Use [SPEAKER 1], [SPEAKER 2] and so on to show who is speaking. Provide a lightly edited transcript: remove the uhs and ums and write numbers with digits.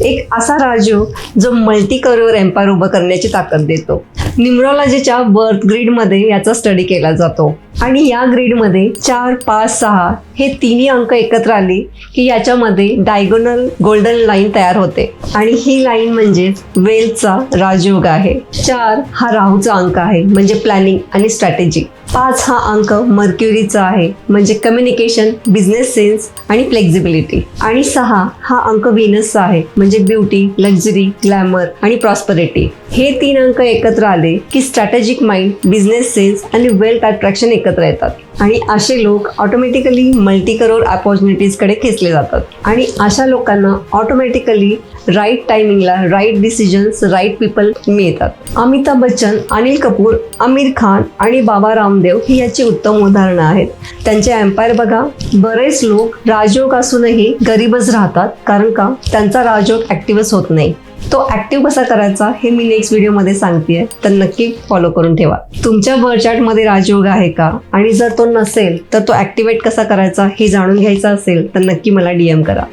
[SPEAKER 1] एक असा राजयोग जो मल्टी करिअर एम्पायर उभं करण्याची ताकद देतो. न्यूमरोलॉजीच्या बर्थ ग्रीडमध्ये याचा स्टडी केला जातो आणि या ग्रीडमध्ये 4, 5, 6 हे तिन्ही अंक एकत्र आले की याच्यामध्ये डायगोनल गोल्डन लाईन तयार होते आणि ही लाईन म्हणजे वेल्थचा राजयोग आहे. 4 हा राहूचा अंक आहे म्हणजे प्लॅनिंग आणि स्ट्रॅटेजी. 5 हा अंक मर्क्युरीचा आहे म्हणजे कम्युनिकेशन, बिझनेस सेन्स आणि फ्लेक्झिबिलिटी. आणि 6 हा अंक व्हीनसचा आहे म्हणजे ब्युटी, लक्झरी, ग्लॅमर आणि प्रॉस्परिटी. हे 3 अंक एकत्र आले की स्ट्रॅटेजिक माइंड, बिझनेस सेन्स आणि वेल्थ अट्रॅक्शन एकत्र येतात आणि असे लोक ऑटोमॅटिकली मल्टी करोड अपॉर्च्युनिटीजकडे खेचले जातात आणि अशा लोकांना ऑटोमॅटिकली राईट टायमिंगला राईट डिसिजन्स, राईट पीपल मिळतात. अमिताभ बच्चन, अनिल कपूर, आमिर खान आणि बाबा रामदेव ही याची उत्तम उदाहरणं आहेत. त्यांचे एम्पायर बघा. बरेच लोक राजयोग असूनही गरीबच राहतात कारण का त्यांचा राजयोग ॲक्टिव्हच होत नाही. तो ॲक्टिव्ह कसा करायचा हे मी नेक्स्ट व्हिडिओमध्ये सांगतेय, तर नक्की फॉलो करून ठेवा. तुमच्या बर्थ चार्टमध्ये राजयोग आहे का आणि जर तो नसेल तर तो ॲक्टिवेट कसा करायचा हे जाणून घ्यायचा असेल तर नक्की मला DM करा.